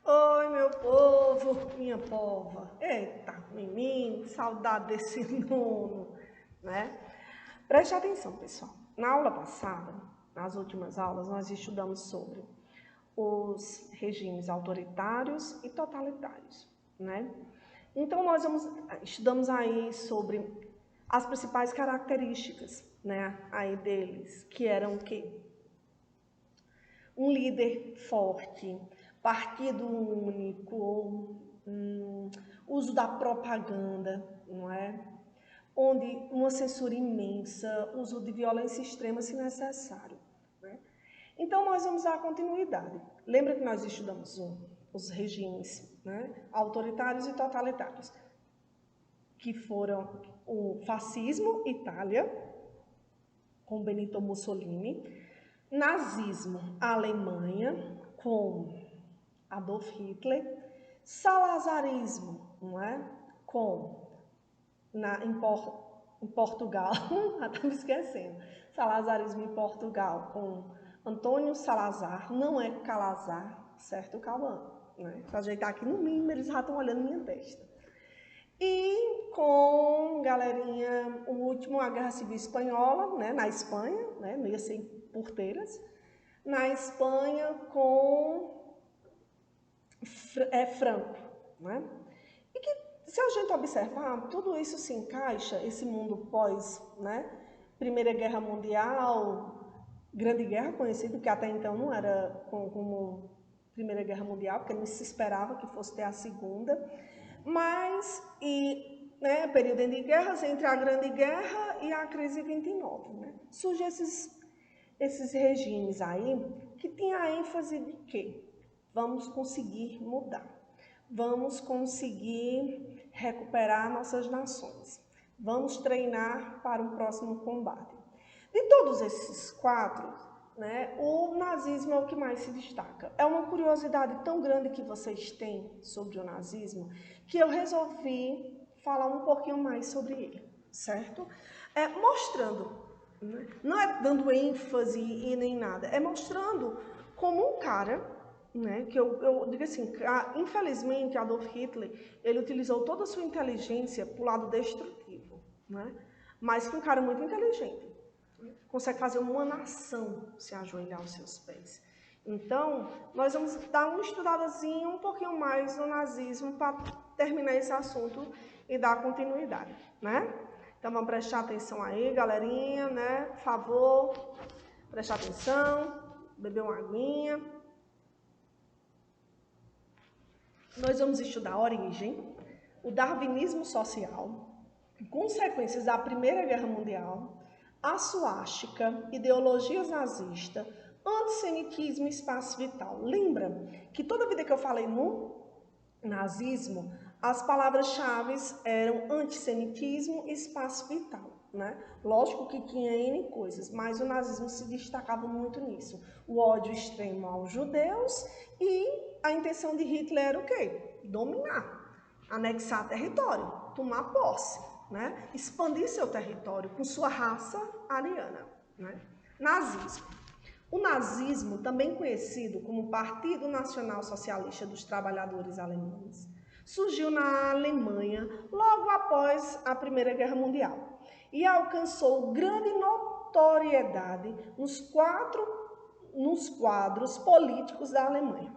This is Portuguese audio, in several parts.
Oi, meu povo, minha pova. Eita, menino, saudade desse nono, né? Preste atenção, pessoal. Na aula passada, nas últimas aulas, nós estudamos sobre os regimes autoritários e totalitários, né? Então, nós estudamos aí sobre as principais características, né, aí deles, que eram o quê? Um líder forte, partido único, uso da propaganda, não é? Onde uma censura imensa, uso de violência extrema se necessário. Né? Então, nós vamos dar continuidade. Lembra que nós estudamos os regimes, né, autoritários e totalitários, que foram o fascismo, Itália, com Benito Mussolini, nazismo, Alemanha, com Adolf Hitler, salazarismo, não é? Em Portugal, estava me esquecendo, salazarismo em Portugal, com Antônio Salazar, não é Calazar, certo, Cauã? Né? Para ajeitar aqui no mínimo, eles já estão olhando minha testa. E com, galerinha, o último, a Guerra Civil Espanhola, né, na Espanha, né, não ia ser em Porteiras, na Espanha com Franco, né? E que, se a gente observar, tudo isso se encaixa, esse mundo pós, né, Primeira Guerra Mundial, Grande Guerra, conhecido que até então não era como Primeira Guerra Mundial, porque não se esperava que fosse ter a Segunda, mas, né, período de guerras entre a Grande Guerra e a crise de 29, né? Surgem esses regimes aí que têm a ênfase de quê? Vamos conseguir mudar, vamos conseguir recuperar nossas nações, vamos treinar para um próximo combate. De todos esses quatro, né, o nazismo é o que mais se destaca. É uma curiosidade tão grande que vocês têm sobre o nazismo que eu resolvi falar um pouquinho mais sobre ele, certo? Mostrando, né, não é dando ênfase e nem nada, é mostrando como um cara, né, que eu digo assim, infelizmente Adolf Hitler, ele utilizou toda a sua inteligência para o lado destrutivo, né, mas que um cara muito inteligente, consegue fazer uma nação se ajoelhar aos seus pés. Então, nós vamos dar uma estudadazinha um pouquinho mais no nazismo para terminar esse assunto e dar continuidade, né? Então, vamos prestar atenção aí, galerinha, né? Por favor, prestar atenção, beber uma aguinha. Nós vamos estudar a origem, o darwinismo social, consequências da Primeira Guerra Mundial, a suástica, ideologias nazistas, antissemitismo e espaço vital. Lembra que toda vida que eu falei no nazismo, as palavras-chave eram antissemitismo e espaço vital, né? Lógico que tinha N coisas, mas o nazismo se destacava muito nisso. O ódio extremo aos judeus e a intenção de Hitler era o quê? Dominar, anexar território, tomar posse, né? Expandir seu território com sua raça ariana, né? Nazismo. O nazismo, também conhecido como Partido Nacional Socialista dos Trabalhadores Alemães, surgiu na Alemanha logo após a Primeira Guerra Mundial e alcançou grande notoriedade nos quadros políticos da Alemanha.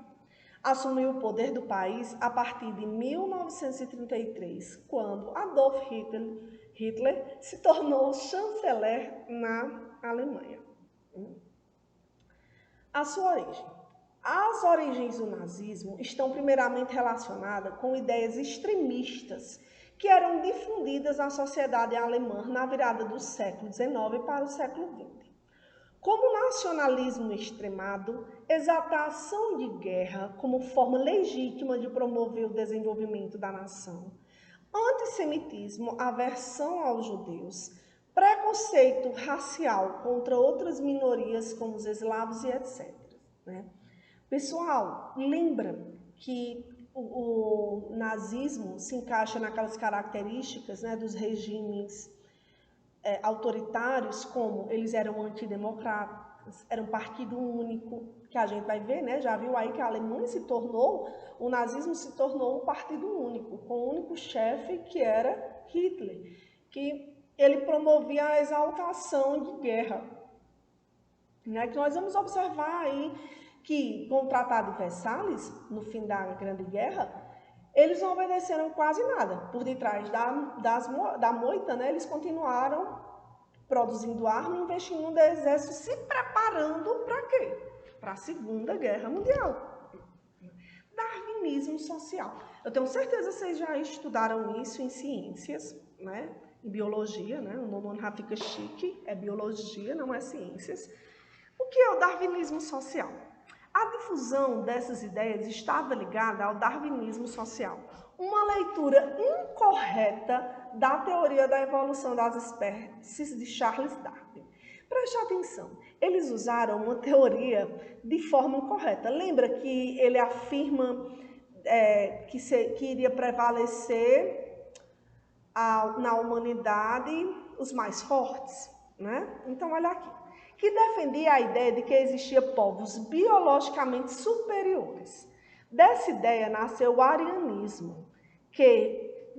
Assumiu o poder do país a partir de 1933, quando Adolf Hitler se tornou chanceler na Alemanha. A sua origem. As origens do nazismo estão primeiramente relacionadas com ideias extremistas que eram difundidas na sociedade alemã na virada do século XIX para o século XX. Como nacionalismo extremado, exaltação de guerra como forma legítima de promover o desenvolvimento da nação, antissemitismo, aversão aos judeus, preconceito racial contra outras minorias como os eslavos e etc. Né? Pessoal, lembra que o nazismo se encaixa naquelas características, né, dos regimes autoritários, como eles eram era um partido único, que a gente vai ver, né? Já viu aí que a Alemanha o nazismo se tornou um partido único, com o único chefe que era Hitler, que ele promovia a exaltação de guerra. Né? Que nós vamos observar aí que com o Tratado de Versalhes, no fim da Grande Guerra, eles não obedeceram quase nada. Por detrás da moita, né, eles continuaram produzindo arma e investindo no exército, se preparando para quê? Para a Segunda Guerra Mundial. Darwinismo social. Eu tenho certeza que vocês já estudaram isso em ciências, né? Em biologia, né? O nome já fica chique, é biologia, não é ciências. O que é o darwinismo social? A difusão dessas ideias estava ligada ao darwinismo social, uma leitura incorreta da teoria da evolução das espécies de Charles Darwin. Preste atenção, eles usaram uma teoria de forma incorreta. Lembra que ele afirma que iria prevalecer na humanidade os mais fortes, né? Então, olha aqui. Que defendia a ideia de que existia povos biologicamente superiores. Dessa ideia nasceu o arianismo, que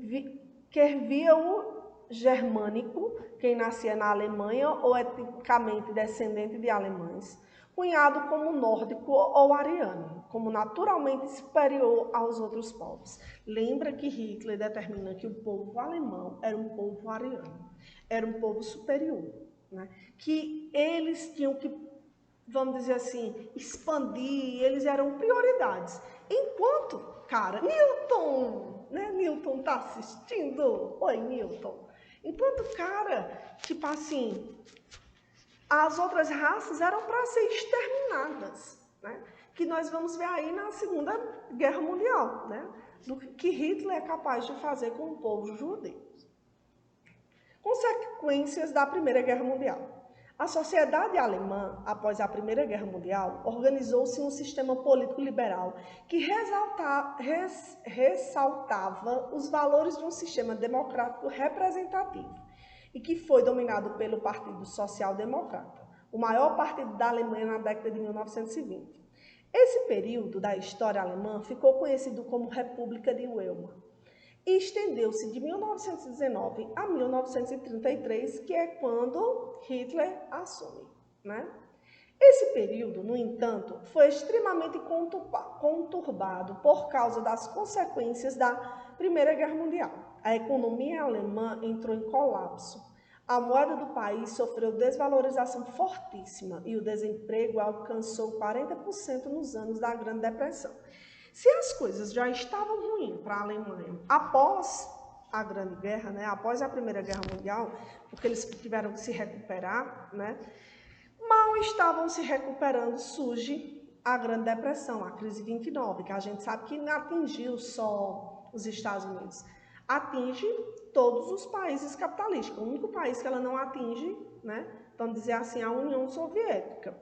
via o germânico, quem nascia na Alemanha ou etnicamente descendente de alemães, cunhado como nórdico ou ariano, como naturalmente superior aos outros povos. Lembra que Hitler determina que o povo alemão era um povo ariano, era um povo superior. Né? Que eles tinham que, vamos dizer assim, expandir, eles eram prioridades. Enquanto, cara, Newton, né? Newton tá assistindo? Oi, Newton. Enquanto, cara, tipo assim, as outras raças eram para ser exterminadas, né? Que nós vamos ver aí na Segunda Guerra Mundial, né? Do que Hitler é capaz de fazer com o povo judeu. Consequências da Primeira Guerra Mundial. A sociedade alemã, após a Primeira Guerra Mundial, organizou-se em um sistema político liberal que ressaltava os valores de um sistema democrático representativo e que foi dominado pelo Partido Social Democrata, o maior partido da Alemanha na década de 1920. Esse período da história alemã ficou conhecido como República de Weimar e estendeu-se de 1919 a 1933, que é quando Hitler assume, né? Esse período, no entanto, foi extremamente conturbado por causa das consequências da Primeira Guerra Mundial. A economia alemã entrou em colapso. A moeda do país sofreu desvalorização fortíssima e o desemprego alcançou 40% nos anos da Grande Depressão. Se as coisas já estavam ruins para a Alemanha após a Grande Guerra, né, após a Primeira Guerra Mundial, porque eles tiveram que se recuperar, né, mal estavam se recuperando, surge a Grande Depressão, a crise 29, que a gente sabe que não atingiu só os Estados Unidos, atinge todos os países capitalistas. O único país que ela não atinge, né, vamos dizer assim, a União Soviética.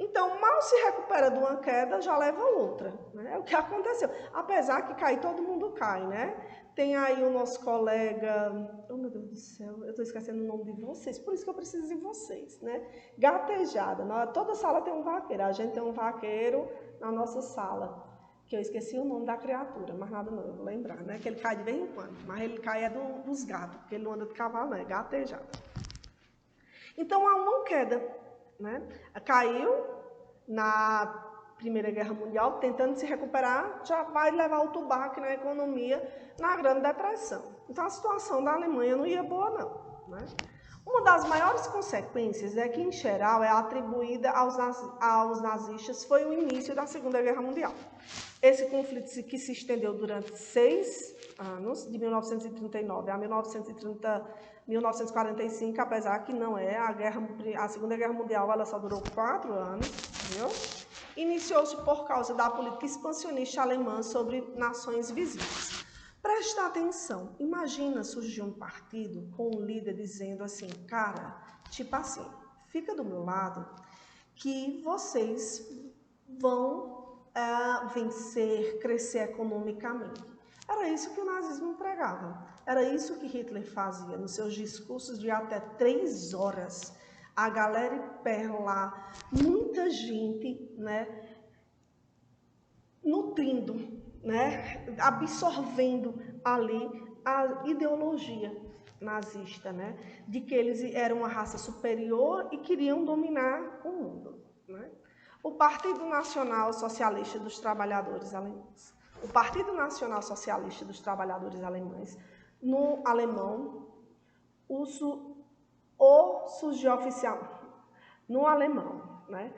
Então, mal se recupera de uma queda, já leva outra. Né? É o que aconteceu. Apesar que cair, todo mundo cai, né? Tem aí o nosso colega... Oh, meu Deus do céu, eu estou esquecendo o nome de vocês, por isso que eu preciso de vocês, né? Gatejada. Toda sala tem um vaqueiro. A gente tem um vaqueiro na nossa sala, que eu esqueci o nome da criatura, mas nada não, eu vou lembrar, né? Que ele cai de vez em quando, mas ele cai dos gatos, porque ele não anda de cavalo, não, é gatejada. Então, há uma queda, né? Caiu na Primeira Guerra Mundial, tentando se recuperar, já vai levar o tubaque na economia na Grande Depressão. Então, a situação da Alemanha não ia boa, não. Né? Uma das maiores consequências é que, em geral, é atribuída aos nazistas foi o início da Segunda Guerra Mundial. Esse conflito que se estendeu durante 6 anos, de 1939 a 1945, apesar que não é a Segunda Guerra Mundial, ela só durou 4 anos, entendeu? Iniciou-se por causa da política expansionista alemã sobre nações vizinhas. Presta atenção, imagina surgir um partido com um líder dizendo assim, cara, tipo assim, fica do meu lado que vocês vão vencer, crescer economicamente. Era isso que o nazismo pregava, era isso que Hitler fazia nos seus discursos de até 3 horas. a galera em pé lá, muita gente, né, nutrindo, né, absorvendo ali a ideologia nazista, né, de que eles eram uma raça superior e queriam dominar o mundo, né. O Partido Nacional Socialista dos Trabalhadores Alemães. O Partido Nacional Socialista dos Trabalhadores Alemães, no alemão, surgiu no alemão, né?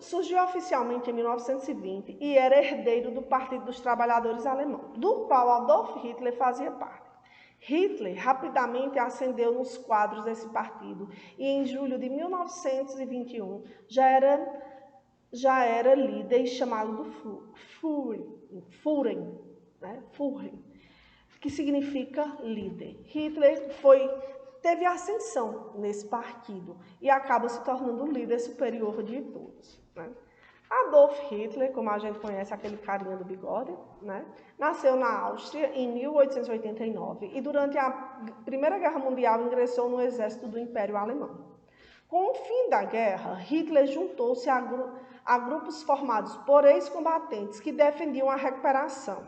Surgiu oficialmente em 1920 e era herdeiro do Partido dos Trabalhadores Alemão, do qual Adolf Hitler fazia parte. Hitler rapidamente ascendeu nos quadros desse partido e em julho de 1921 já era líder chamado do Führer, né? Führer, que significa líder. Hitler teve ascensão nesse partido e acaba se tornando o líder superior de todos, né? Adolf Hitler, como a gente conhece, aquele carinha do bigode, né, nasceu na Áustria em 1889 e durante a Primeira Guerra Mundial ingressou no exército do Império Alemão. Com o fim da guerra, Hitler juntou-se a grupos formados por ex-combatentes que defendiam a recuperação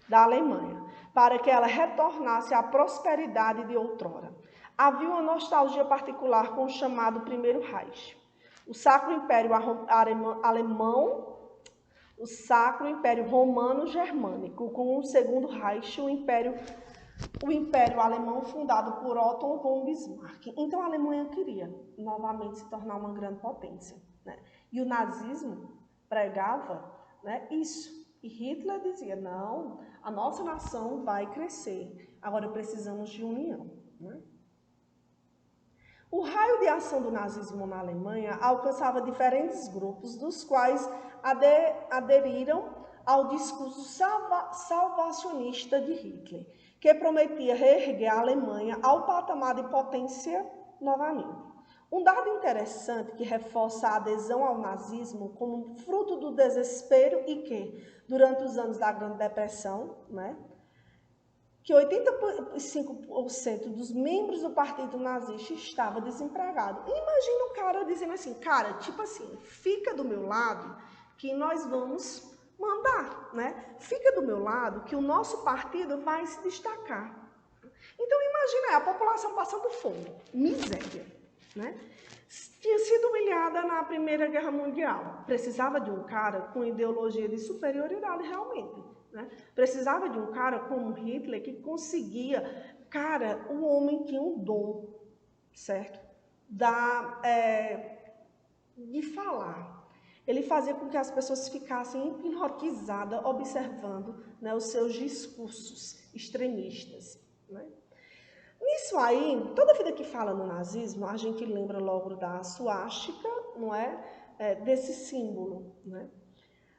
da Alemanha, para que ela retornasse à prosperidade de outrora. Havia uma nostalgia particular com o chamado Primeiro Reich. O Sacro Império Alemão, o Sacro Império Romano-Germânico, com o Segundo Reich, o Império Alemão fundado por Otto von Bismarck. Então a Alemanha queria novamente se tornar uma grande potência, né? E o nazismo pregava, né, isso. E Hitler dizia, não, a nossa nação vai crescer, agora precisamos de união, né? O raio de ação do nazismo na Alemanha alcançava diferentes grupos, dos quais aderiram ao discurso salvacionista de Hitler, que prometia reerguer a Alemanha ao patamar de potência novamente. Um dado interessante que reforça a adesão ao nazismo como fruto do desespero e que, durante os anos da Grande Depressão, né, que 85% dos membros do partido nazista estava desempregado. Imagina o cara dizendo assim, cara, tipo assim, fica do meu lado que nós vamos mandar, né? Fica do meu lado que o nosso partido vai se destacar. Então imagina a população passando fome, miséria, né? Tinha sido humilhada na Primeira Guerra Mundial. Precisava de um cara com ideologia de superioridade realmente, né? Precisava de um cara como Hitler que conseguia... Cara, o homem tinha um dom, certo? De falar. Ele fazia com que as pessoas ficassem hipnotizadas, observando, né, os seus discursos extremistas, né? Nisso aí, toda vida que fala no nazismo, a gente lembra logo da suástica, não é? Desse símbolo, né?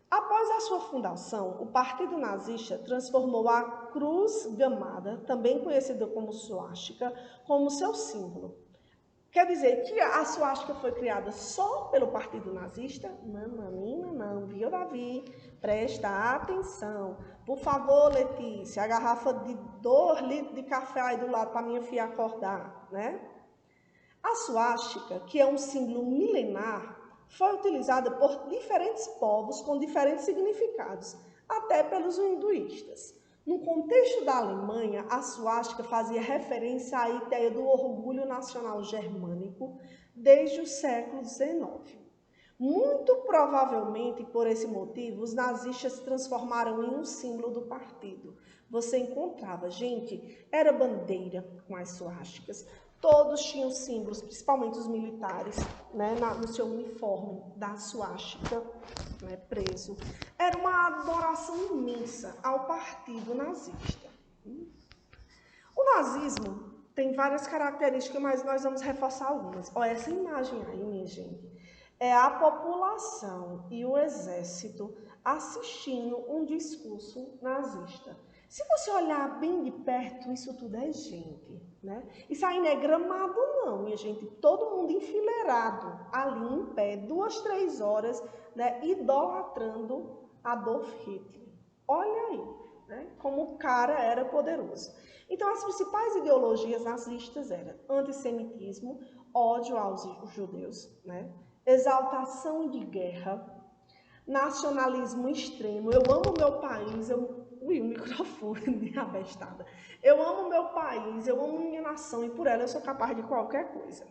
Após a sua fundação, o Partido Nazista transformou a cruz gamada, também conhecida como suástica, como seu símbolo. Quer dizer que a suástica foi criada só pelo Partido Nazista? Não, não, viu, Davi? Presta atenção. Por favor, Letícia, a garrafa de 2 litros de café aí do lado para minha filha acordar, né? A suástica, que é um símbolo milenar, foi utilizada por diferentes povos com diferentes significados, até pelos hinduístas. No contexto da Alemanha, a suástica fazia referência à ideia do orgulho nacional germânico desde o século XIX. Muito provavelmente, por esse motivo, os nazistas se transformaram em um símbolo do partido. Você encontrava, gente, era bandeira com as suásticas. Todos tinham símbolos, principalmente os militares, né, no seu uniforme da suástica, né, preso. Era uma adoração imensa ao partido nazista. O nazismo tem várias características, mas nós vamos reforçar algumas. Olha essa imagem aí, minha gente. É a população e o exército assistindo um discurso nazista. Se você olhar bem de perto, isso tudo é gente, né? Isso aí não é gramado não, minha gente. Todo mundo enfileirado, ali em pé, 2, 3 horas, né, idolatrando Adolf Hitler. Olha aí, né? Como o cara era poderoso. Então, as principais ideologias nazistas eram antissemitismo, ódio aos judeus, né? Exaltação de guerra, nacionalismo extremo. Eu amo meu país, Ui, o microfone abestada. Eu amo meu país, eu amo minha nação e por ela eu sou capaz de qualquer coisa.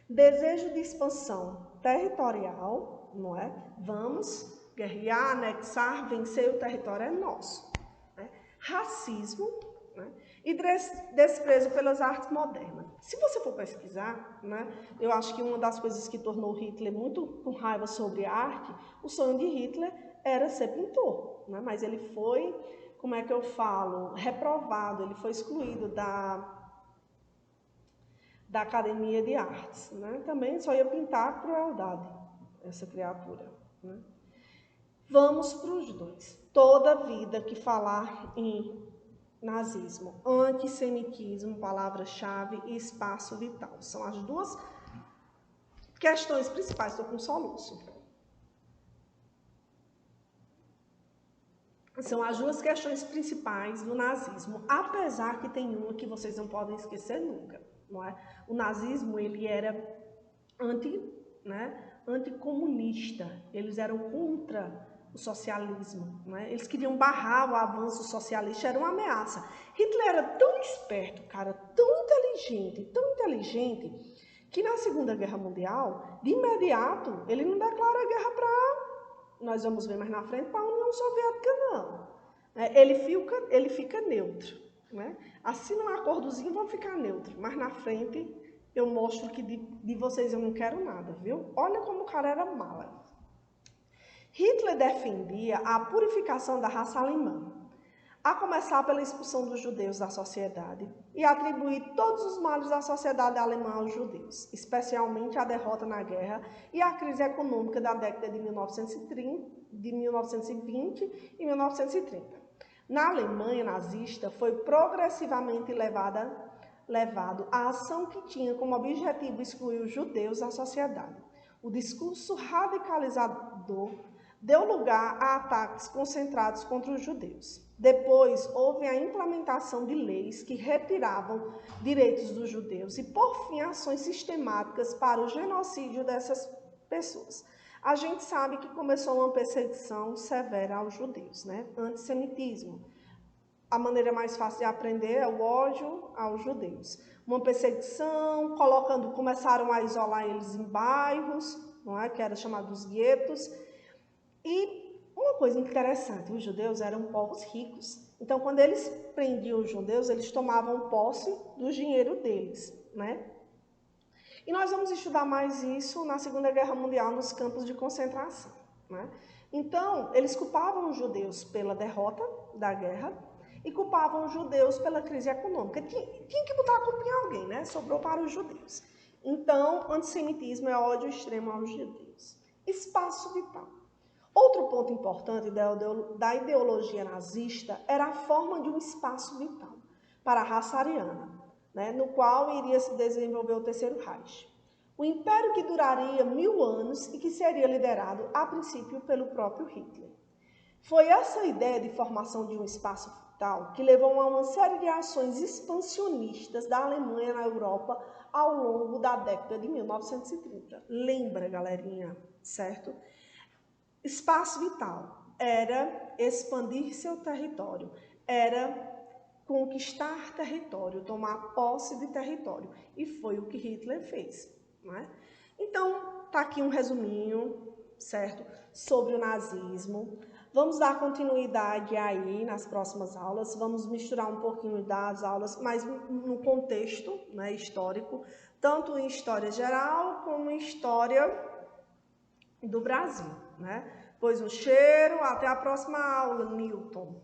Desejo de expansão territorial, não é? Vamos guerrear, anexar, vencer, o território é nosso. Né? Racismo, né? E desprezo pelas artes modernas. Se você for pesquisar, né, eu acho que uma das coisas que tornou Hitler muito com raiva sobre a arte, o sonho de Hitler era ser pintor, né? Mas ele foi, como é que eu falo, reprovado, ele foi excluído da Academia de Artes, né? Também só ia pintar a crueldade, essa criatura, né? Vamos para os dois. Toda vida que falar em nazismo, antissemitismo, palavra-chave e espaço vital. São as duas questões principais. Estou com soluço. São as duas questões principais do nazismo, apesar que tem uma que vocês não podem esquecer nunca, não é? O nazismo, ele era anticomunista, eles eram contra o socialismo, né? Eles queriam barrar o avanço socialista, era uma ameaça. Hitler era tão esperto, cara, tão inteligente, que na Segunda Guerra Mundial, de imediato, ele não declara guerra para, nós vamos ver mais na frente, para a União Soviética, não. Ele fica neutro, né? Assina um acordozinho, vão ficar neutro, mas na frente eu mostro que de vocês eu não quero nada, viu? Olha como o cara era mala. Hitler defendia a purificação da raça alemã, a começar pela expulsão dos judeus da sociedade e atribuir todos os males da sociedade alemã aos judeus, especialmente a derrota na guerra e a crise econômica da década de 1920 e 1930. Na Alemanha nazista, foi progressivamente levado a ação que tinha como objetivo excluir os judeus da sociedade. O discurso radicalizador deu lugar a ataques concentrados contra os judeus. Depois, houve a implementação de leis que retiravam direitos dos judeus e, por fim, ações sistemáticas para o genocídio dessas pessoas. A gente sabe que começou uma perseguição severa aos judeus, né? Antissemitismo. A maneira mais fácil de aprender é o ódio aos judeus. Uma perseguição, começaram a isolar eles em bairros, não é? Que eram chamados guetos. E uma coisa interessante, os judeus eram povos ricos. Então, quando eles prendiam os judeus, eles tomavam posse do dinheiro deles, né? E nós vamos estudar mais isso na Segunda Guerra Mundial, nos campos de concentração, né? Então, eles culpavam os judeus pela derrota da guerra e culpavam os judeus pela crise econômica. Tinha que botar a culpa em alguém, né? Sobrou para os judeus. Então, antissemitismo é ódio extremo aos judeus. Espaço vital. Outro ponto importante da ideologia nazista era a forma de um espaço vital para a raça ariana, né, no qual iria se desenvolver o Terceiro Reich. O império que duraria 1000 anos e que seria liderado, a princípio, pelo próprio Hitler. Foi essa ideia de formação de um espaço vital que levou a uma série de ações expansionistas da Alemanha na Europa ao longo da década de 1930. Lembra, galerinha, certo? Espaço vital era expandir seu território, era conquistar território, tomar posse de território. E foi o que Hitler fez, não é? Então, tá aqui um resuminho, certo? Sobre o nazismo. Vamos dar continuidade aí nas próximas aulas, vamos misturar um pouquinho das aulas, mas no contexto, né, histórico, tanto em história geral como em história do Brasil, né? Pois um cheiro, até a próxima aula, Newton.